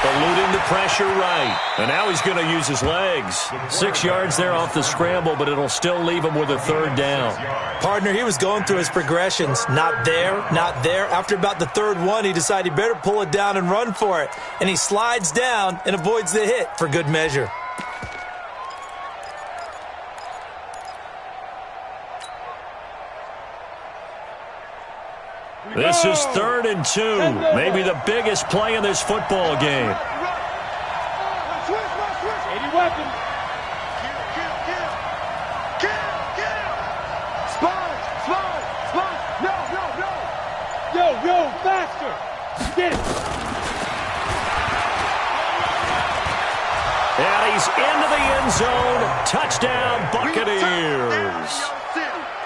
Speaker 1: Eluding the pressure right. And now he's going to use his legs. 6 yards there off the scramble, but it'll still leave him with a 3rd down.
Speaker 3: Partner, he was going through his progressions. Not there. After about the 3rd one, he decided he better pull it down and run for it. And he slides down and avoids the hit for good measure.
Speaker 1: This is 3rd and 2. Maybe the biggest play in this football game.
Speaker 5: 80 weapons. Yo, faster! Get it!
Speaker 1: And he's into the end zone. Touchdown, Buccaneers.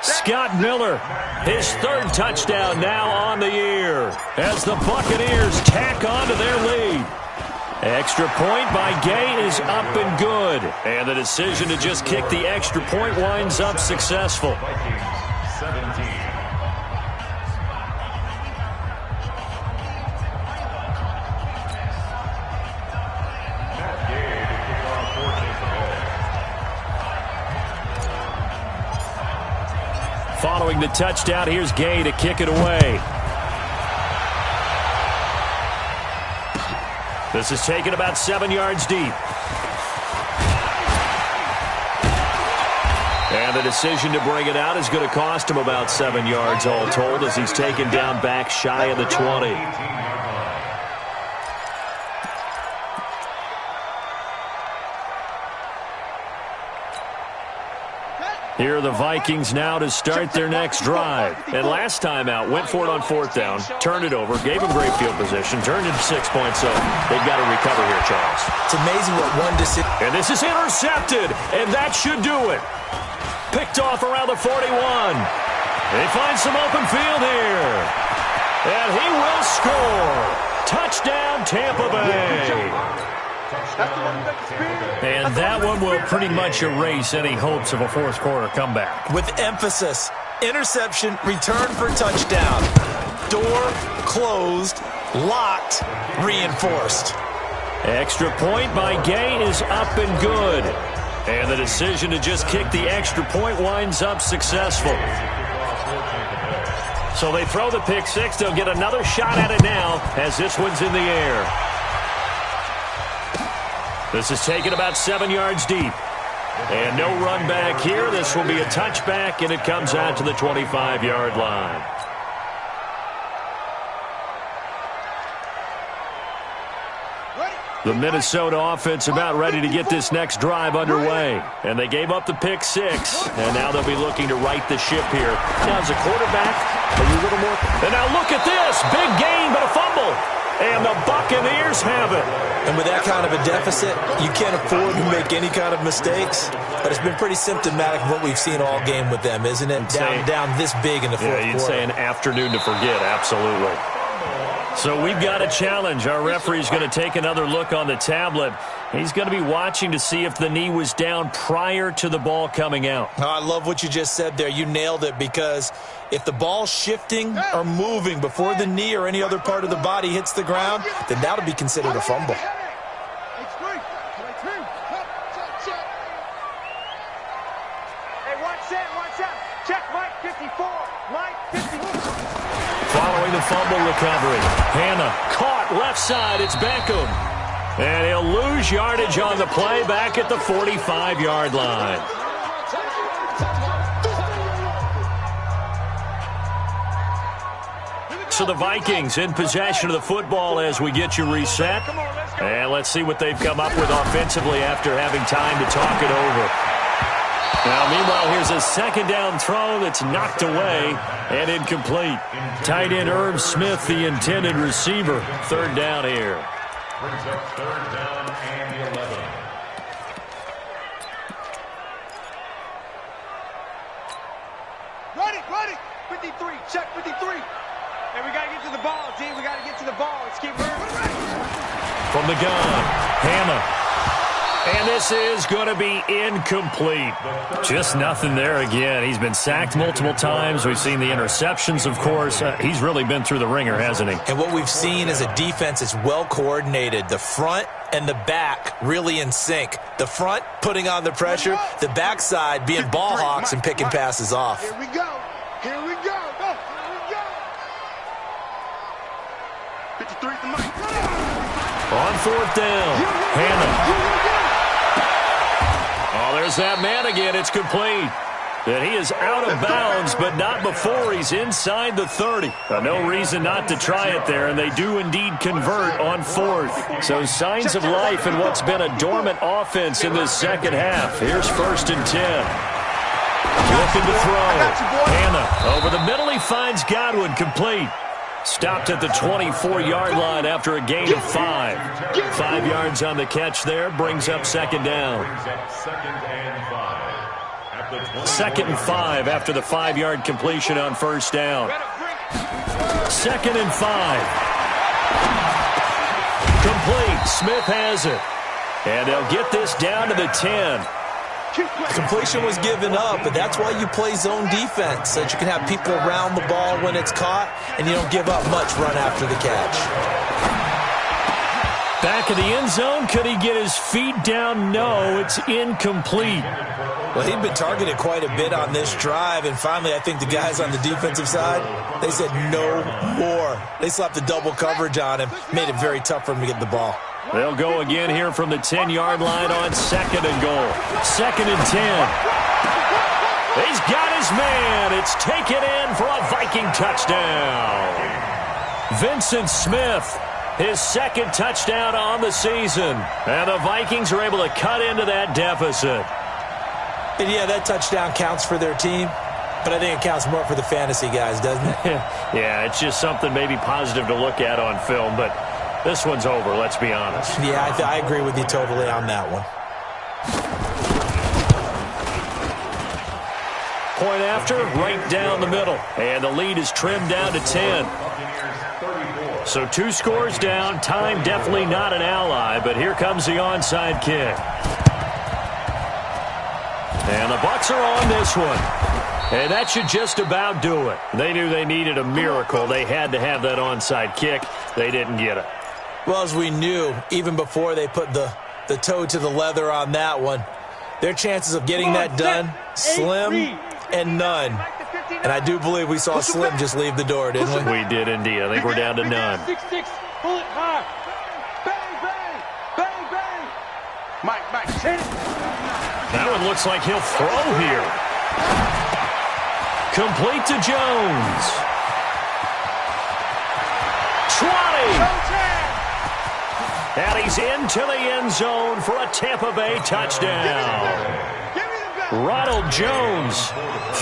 Speaker 1: Scott Miller, his 3rd touchdown now on the year as the Buccaneers tack on to their lead. Extra point by Gay is up and good. And the decision to just kick the extra point winds up successful.
Speaker 4: Vikings 17.
Speaker 1: Following the touchdown, here's Gay to kick it away. This is taken about 7 yards deep. And the decision to bring it out is going to cost him about 7 yards all told as he's taken down back shy of the 20. Here are the Vikings now to start their next drive. And last time out, went for it on 4th down, turned it over, gave him great field position, turned it 6 points, so they've got to recover here, Charles.
Speaker 3: It's amazing what one decision.
Speaker 1: And this is intercepted, and that should do it. Picked off around the 41. They find some open field here. And he will score. Touchdown, Tampa Bay. And that one will pretty much erase any hopes of a 4th quarter comeback.
Speaker 3: With emphasis, interception, return for touchdown. Door closed, locked, reinforced. Extra point by Gay is up and good. And the decision to just kick the extra point winds up successful. So they throw the pick six. They'll get another shot at it now as this one's in the air. This is taken about 7 yards deep. And no run back here. This will be a touchback, and it comes out to the 25-yard line. The Minnesota offense about ready to get this next drive underway. And they gave up the pick six. And now they'll be looking to right the ship here. Now, as a quarterback, are you a little more... And now look at this. Big gain, but a fumble. And the Buccaneers have it. And with that kind of a deficit, you can't afford to make any kind of mistakes. But it's been pretty symptomatic of what we've seen all game with them, isn't it? Down this big in the fourth quarter.
Speaker 1: Yeah, you'd say an afternoon to forget, absolutely. So we've got a challenge. Our referee's going to take another look on the tablet. He's going to be watching to see if the knee was down prior to the ball coming out.
Speaker 3: Oh, I love what you just said there. You nailed it, because if the ball's shifting or moving before the knee or any other part of the body hits the ground, then that'll be considered a fumble.
Speaker 1: Following the fumble recovery, Hannah caught left side. It's Beckham. And he'll lose yardage on the play back at the 45-yard line. So the Vikings in possession of the football as we get you reset. And let's see what they've come up with offensively after having time to talk it over. Now, meanwhile, here's a second down throw that's knocked away and incomplete. Tight end Irv Smith, the intended receiver. Third down here.
Speaker 4: Brings up third down and 11.
Speaker 2: Ready. 53. Check 53. Hey, we got to get to the ball, D. We got to get to the ball. Let's keep moving.
Speaker 1: From the gun, Hannah. And this is going to be incomplete. Just nothing there again. He's been sacked multiple times. We've seen the interceptions, of course. He's really been through the ringer, hasn't he?
Speaker 3: And what we've seen is a defense that's well coordinated. The front and the back really in sync. The front putting on the pressure, the backside being ball hawks and picking passes off.
Speaker 2: Here we go. Here we go. Go. Here we go. 53 to Mike.
Speaker 1: On fourth down, Hannah. Oh, there's that man again. It's complete. And he is out of bounds, but not before he's inside the 30. No reason not to try it there, and they do indeed convert on 4th. So signs of life in what's been a dormant offense in this second half. Here's 1st and 10. Looking to throw. Hannah over the middle. He finds Godwin complete. Stopped at the 24-yard line after a gain of 5. 5 yards on the catch there. Brings up 2nd down. 2nd and 5 after the 5-yard completion on 1st down. 2nd and 5. Complete. Smith has it. And they'll get this down to the 10.
Speaker 3: Completion was given up, but that's why you play zone defense, so that you can have people around the ball when it's caught, and you don't give up much run after the catch.
Speaker 1: Back in the end zone, could he get his feet down? No, it's incomplete.
Speaker 3: Well, he'd been targeted quite a bit on this drive, and finally I think the guys on the defensive side, they said no more. They slapped the double coverage on him, made it very tough for him to get the ball.
Speaker 1: They'll go again here from the 10-yard line on 2nd and goal. 2nd and 10. He's got his man. It's taken in for a Viking touchdown. Vincent Smith, his 2nd touchdown on the season. And the Vikings are able to cut into that deficit.
Speaker 3: And yeah, that touchdown counts for their team, but I think it counts more for the fantasy guys, doesn't it?
Speaker 1: Yeah, it's just something maybe positive to look at on film, but this one's over, let's be honest.
Speaker 3: Yeah, I agree with you totally on that one.
Speaker 1: Point after, right down the middle. And the lead is trimmed down to 10. So 2 scores down. Time definitely not an ally, but here comes the onside kick. And the Bucs are on this one. And that should just about do it. They knew they needed a miracle. They had to have that onside kick. They didn't get it.
Speaker 3: Well, as we knew, even before they put the toe to the leather on that one, their chances of getting that done, slim and none. And I do believe we saw Slim just leave the door, didn't we?
Speaker 1: We did indeed. I think we're down to none.
Speaker 5: 6-6, pull it high.
Speaker 2: Bang, bang, bang, bang. Mike, hit it.
Speaker 1: That one looks like he'll throw here. Complete to Jones. 20. And he's into the end zone for a Tampa Bay touchdown. Ronald Jones,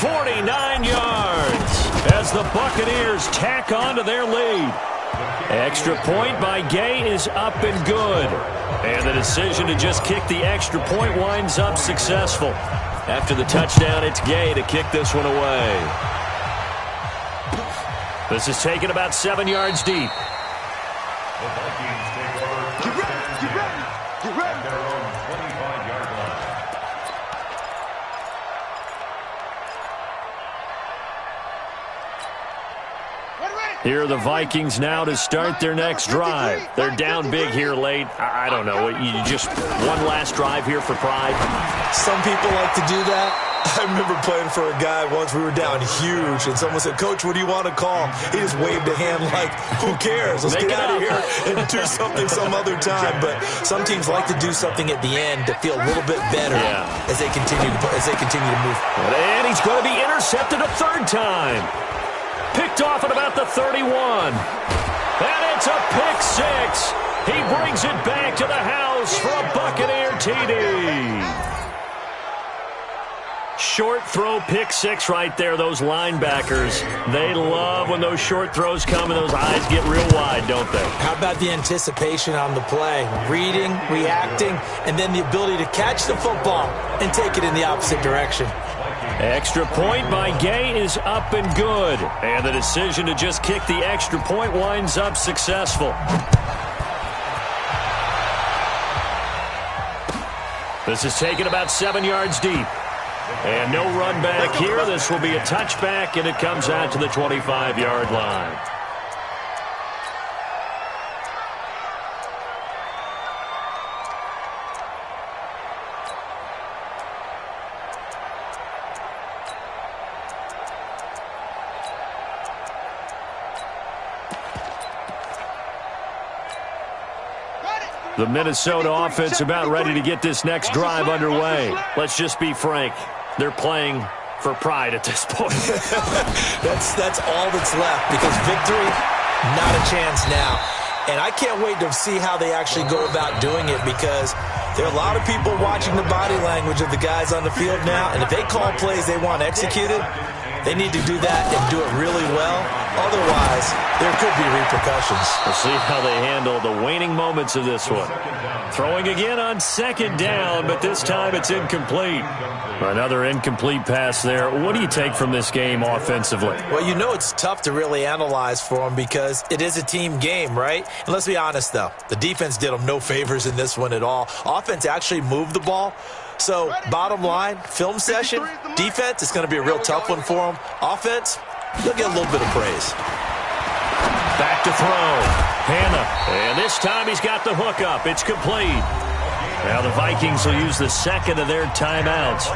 Speaker 1: 49 yards, as the Buccaneers tack on to their lead. Extra point by Gay is up and good. And the decision to just kick the extra point winds up successful. After the touchdown, it's Gay to kick this one away. This is taken about 7 yards deep.
Speaker 4: The Vikings take over.
Speaker 2: Get ready.
Speaker 4: At their own 25-yard line.
Speaker 1: Here are the Vikings now to start their next drive. They're down big here late. I don't know. You just one last drive here for pride.
Speaker 3: Some people like to do that. I remember playing for a guy once. We were down huge, and someone said, "Coach, what do you want to call?" He just waved a hand like, "Who cares? Let's get out of here and do something some other time." But some teams like to do something at the end to feel a little bit better as they continue to move.
Speaker 1: And he's going to be intercepted a 3rd time. Picked off at about the 31. And it's a pick 6. He brings it back to the house for a Buccaneer TD. Short throw, pick 6 right there. Those linebackers, they love when those short throws come and those eyes get real wide, don't they?
Speaker 3: How about the anticipation on the play? Reading, reacting, and then the ability to catch the football and take it in the opposite direction.
Speaker 1: Extra point by Gay is up and good. And the decision to just kick the extra point winds up successful. This is taken about 7 yards deep. And no run back here. This will be a touchback, and it comes out to the 25-yard line. The Minnesota offense about ready to get this next drive underway. Let's just be frank. They're playing for pride at this point.
Speaker 3: That's all that's left, because victory, not a chance now. And I can't wait to see how they actually go about doing it, because there are a lot of people watching the body language of the guys on the field now, and if they call plays they want executed, they need to do that and do it really well. Otherwise, there could be repercussions.
Speaker 1: We'll see how they handle the waning moments of this one. Throwing again on second down, but this time it's incomplete. Another incomplete pass there. What do you take from this game offensively?
Speaker 3: Well, you know it's tough to really analyze for them because it is a team game, right? And let's be honest, though. The defense did them no favors in this one at all. Offense actually moved the ball. So, bottom line, film session, defense, it's going to be a real tough one for them. Offense, they'll get a little bit of praise.
Speaker 1: Back to throw. Hannah. And this time he's got the hook up. It's complete. Now the Vikings will use the second of their timeouts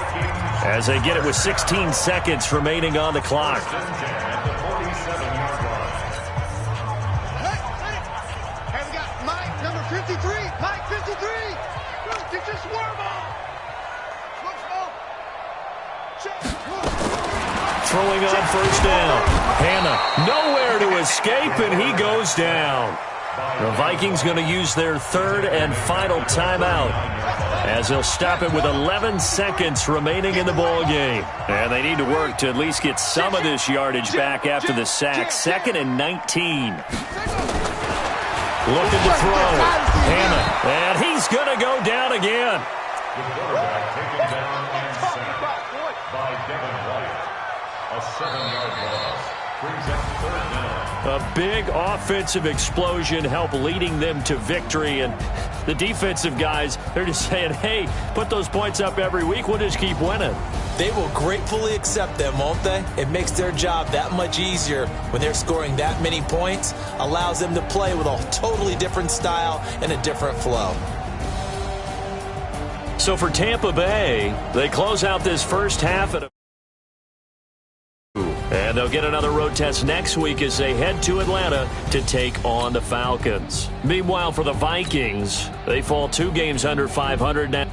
Speaker 1: as they get it with 16 seconds remaining on the clock.
Speaker 2: Hey, we got Mike, number 53. Mike, 53. Get your swarm on.
Speaker 1: Throwing on first down. Hannah nowhere to escape, and he goes down. The Vikings going to use their third and final timeout as they'll stop it with 11 seconds remaining in the ball game. And they need to work to at least get some of this yardage back after the sack. 2nd and 19. Looking to throw. Hannah. And he's going to go down again.
Speaker 4: The quarterback taken down and sacked by Devin White. A 7-yard loss brings up 3rd down.
Speaker 1: A big offensive explosion helped leading them to victory. And the defensive guys, they're just saying, hey, put those points up every week. We'll just keep winning.
Speaker 3: They will gratefully accept them, won't they? It makes their job that much easier when they're scoring that many points. Allows them to play with a totally different style and a different flow.
Speaker 1: So for Tampa Bay, they close out this first half at a... And they'll get another road test next week as they head to Atlanta to take on the Falcons. Meanwhile, for the Vikings, they fall 2 games under 500 now.